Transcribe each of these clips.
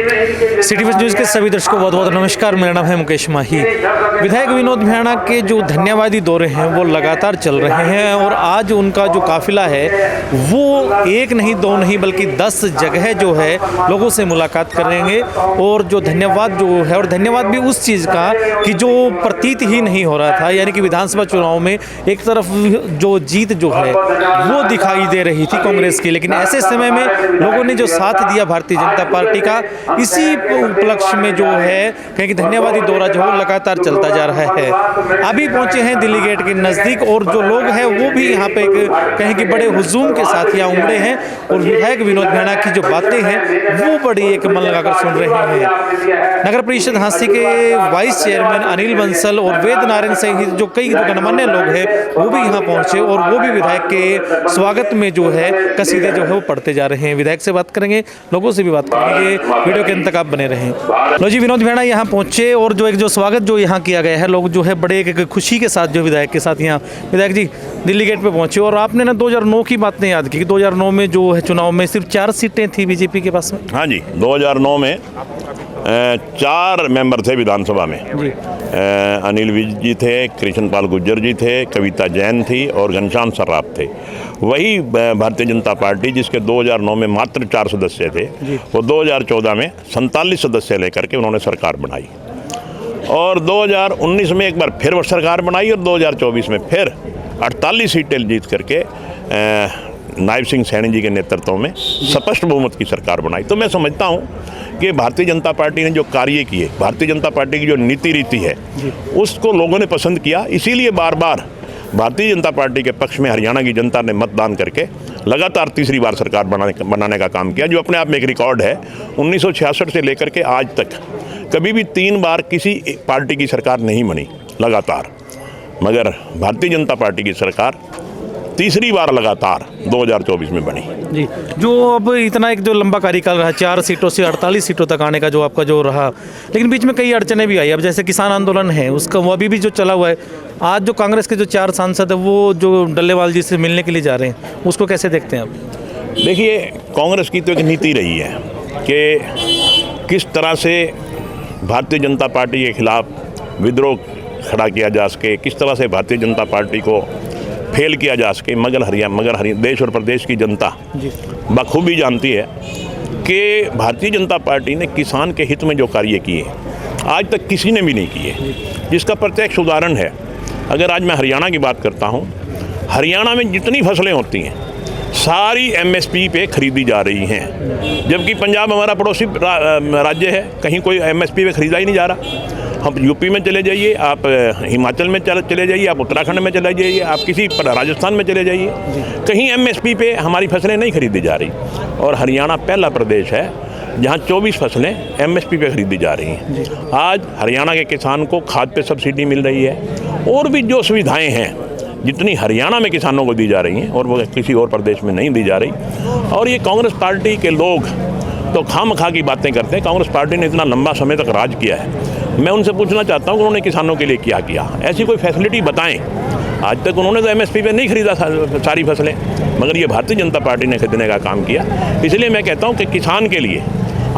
City first news के सभी दर्शकों बहुत बहुत नमस्कार। मेरा नाम है मुकेश माही। विधायक विनोद भैणा के जो धन्यवादी दौरे हैं वो लगातार चल रहे हैं और आज उनका जो काफिला है वो एक नहीं दो नहीं बल्कि 10 जगह जो है लोगों से मुलाकात करेंगे और जो धन्यवाद जो है और धन्यवाद भी उस चीज़ का कि जो प्रतीत ही नहीं हो रहा था, यानी कि विधानसभा चुनाव में एक तरफ जो जीत जो है वो दिखाई दे रही थी कांग्रेस की, लेकिन ऐसे समय में लोगों ने जो साथ दिया भारतीय जनता पार्टी का, इसी उपलक्ष्य में जो है कहीं कि धन्यवादी दौरा जो है लगातार चलता जा रहा है। अभी पहुंचे हैं दिल्ली गेट के नज़दीक और जो लोग हैं वो भी यहाँ पे कहीं कि बड़े हुजूम के साथ यहाँ उमड़े हैं और विधायक विनोद भैणा की जो बातें हैं वो बड़ी एक मन लगाकर सुन रहे हैं। नगर परिषद हांसी के वाइस चेयरमैन अनिल बंसल और वेद नारायण सहित जो कई गणमान्य लोग हैं वो भी यहाँ पहुंचे और वो भी विधायक के स्वागत में जो है कसीदे जो है वो पढ़ते जा रहे हैं। विधायक से बात करेंगे, लोगों से भी बात करेंगे, वीडियो के अंत तक आप बने रहें। लो जी, विनोद भैणा यहाँ पहुंचे और जो एक जो स्वागत जो यहाँ किया गया है, लोग जो है बड़े एक खुशी के साथ जो विधायक के साथ यहाँ विधायक जी दिल्ली गेट पे पहुंचे और आपने ना 2009 की बात नहीं याद की कि 2009 में जो है चुनाव में सिर्फ 4 सीटें थी बीजेपी के पास में। हाँ जी, 2009 में 4 मेंबर थे विधानसभा में। अनिल विज जी थे, कृष्णपाल गुर्जर जी थे, कविता जैन थी और घनश्याम सर्राफ थे। वही भारतीय जनता पार्टी जिसके 2009 में मात्र 4 सदस्य थे, वो 2014 में 47 सदस्य लेकर के उन्होंने सरकार बनाई और 2019 में एक बार फिर वो सरकार बनाई और 2024 में फिर 48 सीटें जीत करके नायब सिंह सैनी जी के नेतृत्व में स्पष्ट बहुमत की सरकार बनाई। तो मैं समझता हूँ कि भारतीय जनता पार्टी ने जो कार्य किए, भारतीय जनता पार्टी की जो नीति रीति है उसको लोगों ने पसंद किया। इसीलिए बार बार भारतीय जनता पार्टी के पक्ष में हरियाणा की जनता ने मतदान करके लगातार तीसरी बार सरकार बनाने का काम किया, जो अपने आप में एक रिकॉर्ड है। 1966 से लेकर के आज तक कभी भी 3 बार किसी पार्टी की सरकार नहीं बनी लगातार, मगर भारतीय जनता पार्टी की सरकार तीसरी बार लगातार 2024 में बनी जी। जो अब इतना एक जो लंबा कार्यकाल रहा, 4 सीटों से 48 सीटों तक आने का जो आपका जो रहा, लेकिन बीच में कई अड़चने भी आई। अब जैसे किसान आंदोलन है उसका वो अभी भी जो चला हुआ है। आज जो कांग्रेस के जो 4 सांसद है वो जो डल्लेवाल जी से मिलने के लिए जा रहे हैं, उसको कैसे देखते हैं आप? देखिए, कांग्रेस की तो एक नीति रही है कि किस तरह से भारतीय जनता पार्टी के खिलाफ विद्रोह खड़ा किया जा सके, किस तरह से भारतीय जनता पार्टी को फेल किया जा सके। मगर हरियाणा देश और प्रदेश की जनता बखूबी जानती है कि भारतीय जनता पार्टी ने किसान के हित में जो कार्य किए आज तक किसी ने भी नहीं किए, जिसका प्रत्यक्ष उदाहरण है। अगर आज मैं हरियाणा की बात करता हूँ, हरियाणा में जितनी फसलें होती हैं सारी MSP पे खरीदी जा रही हैं, जबकि पंजाब हमारा पड़ोसी राज्य है, कहीं कोई MSP पे खरीदा ही नहीं जा रहा। हम यूपी में चले जाइए, आप हिमाचल में चले जाइए, आप उत्तराखंड में चले जाइए, आप किसी राजस्थान में चले जाइए, कहीं MSP पे हमारी फसलें नहीं खरीदी जा रही। और हरियाणा पहला प्रदेश है जहाँ 24 फसलें MSP पे खरीदी जा रही हैं। आज हरियाणा के किसान को खाद पे सब्सिडी मिल रही है और भी जो सुविधाएँ हैं जितनी हरियाणा में किसानों को दी जा रही हैं और वो किसी और प्रदेश में नहीं दी जा रही। और ये कांग्रेस पार्टी के लोग तो खामखा की बातें करते हैं। कांग्रेस पार्टी ने इतना लंबा समय तक राज किया है, मैं उनसे पूछना चाहता हूँ कि उन्होंने किसानों के लिए क्या किया, ऐसी कोई फैसिलिटी बताएं। आज तक उन्होंने तो MSP पे नहीं खरीदा सारी फसलें, मगर ये भारतीय जनता पार्टी ने खरीदने का काम किया। इसलिए मैं कहता हूँ कि किसान के लिए,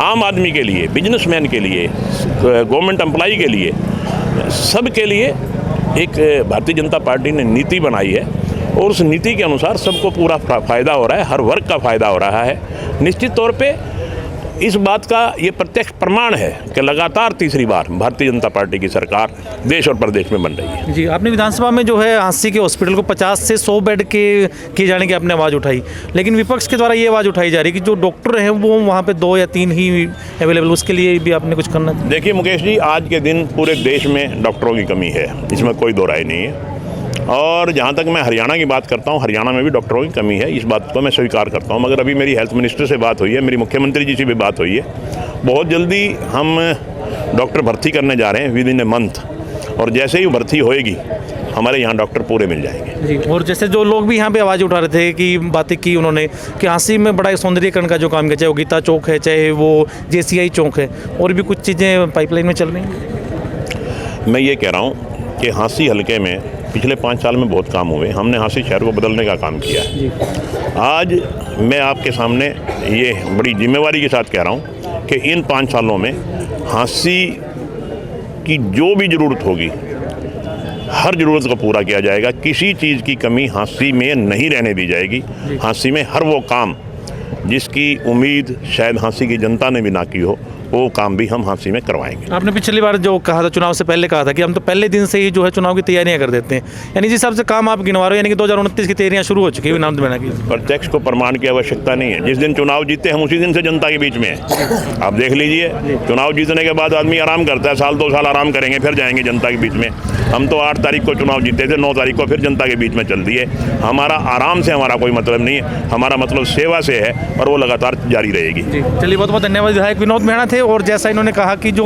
आम आदमी के लिए, बिजनेसमैन के लिए, गवर्नमेंट एम्प्लॉई के लिए, सब के लिए एक भारतीय जनता पार्टी ने नीति बनाई है और उस नीति के अनुसार सबको पूरा फ़ायदा हो रहा है, हर वर्ग का फ़ायदा हो रहा है। निश्चित तौर पे इस बात का ये प्रत्यक्ष प्रमाण है कि लगातार तीसरी बार भारतीय जनता पार्टी की सरकार देश और प्रदेश में बन रही है। जी, आपने विधानसभा में जो है हांसी के हॉस्पिटल को 50 से 100 बेड के किए जाने की आपने आवाज़ उठाई, लेकिन विपक्ष के द्वारा ये आवाज़ उठाई जा रही है कि जो डॉक्टर हैं वो वहाँ पे 2 या 3 ही अवेलेबल, उसके लिए भी आपने कुछ करना चाहिए। देखिए मुकेश जी, आज के दिन पूरे देश में डॉक्टरों की कमी है, इसमें कोई दो राय नहीं है। और जहाँ तक मैं हरियाणा की बात करता हूँ, हरियाणा में भी डॉक्टरों की कमी है, इस बात को मैं स्वीकार करता हूँ। मगर अभी मेरी हेल्थ मिनिस्टर से बात हुई है, मेरी मुख्यमंत्री जी से भी बात हुई है। बहुत जल्दी हम डॉक्टर भर्ती करने जा रहे हैं विद इन ए मंथ, और जैसे ही भर्ती होएगी हमारे यहाँ डॉक्टर पूरे मिल जाएंगे जी। और जैसे जो लोग भी यहाँ पे आवाज़ उठा रहे थे कि बातें की उन्होंने कि हांसी में बड़ा सौंदर्यीकरण का जो काम किया, चाहे वो गीता चौक है, चाहे वो JCI चौक है, और भी कुछ चीज़ें पाइपलाइन में चल रही हैं। मैं ये कह रहा हूँ कि हांसी हल्के में पिछले 5 साल में बहुत काम हुए। हमने हांसी शहर को बदलने का काम किया है। आज मैं आपके सामने ये बड़ी जिम्मेवारी के साथ कह रहा हूँ कि इन 5 सालों में हाँसी की जो भी ज़रूरत होगी हर ज़रूरत को पूरा किया जाएगा। किसी चीज़ की कमी हाँसी में नहीं रहने दी जाएगी। हाँसी में हर वो काम जिसकी उम्मीद शायद हाँसी की जनता ने भी ना की हो, वो काम भी हम हाँसी में करवाएंगे। आपने पिछली बार जो कहा था, चुनाव से पहले कहा था कि हम तो पहले दिन से ही जो है चुनाव की तैयारियां कर देते हैं, यानी जिस हिसाब से काम आप गिनवा रहे हो, यानी कि 2029 की तैयारियां शुरू हो चुकी है विनोद भेड़ा की। प्रत्यक्ष को प्रमाण की आवश्यकता नहीं है। जिस दिन चुनाव जीते हम उसी दिन से जनता के बीच में हैं। आप देख लीजिए, चुनाव जीतने के बाद आदमी आराम करता है, साल 2 साल आराम करेंगे, फिर जाएंगे जनता के बीच में। हम तो 8 तारीख को चुनाव जीते थे, 9 तारीख को फिर जनता के बीच में चल दिए। हमारा आराम से हमारा कोई मतलब नहीं है, हमारा मतलब सेवा से है और वो लगातार जारी रहेगी। चलिए, बहुत बहुत धन्यवाद। विधायक विनोद भेड़ा थे और जैसा इन्होंने कहा कि जो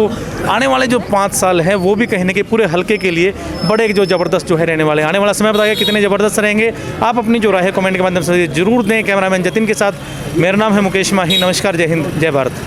आने वाले जो 5 साल हैं वो भी कहीं ना कहीं पूरे हल्के के लिए बड़े जो ज़बरदस्त जो है रहने वाले हैं। आने वाला समय बताइए कितने ज़बरदस्त रहेंगे। आप अपनी जो राय है कमेंट के माध्यम से जरूर दें। कैमरामैन जतिन के साथ मेरा नाम है मुकेश माही। नमस्कार, जय हिंद, जय भारत।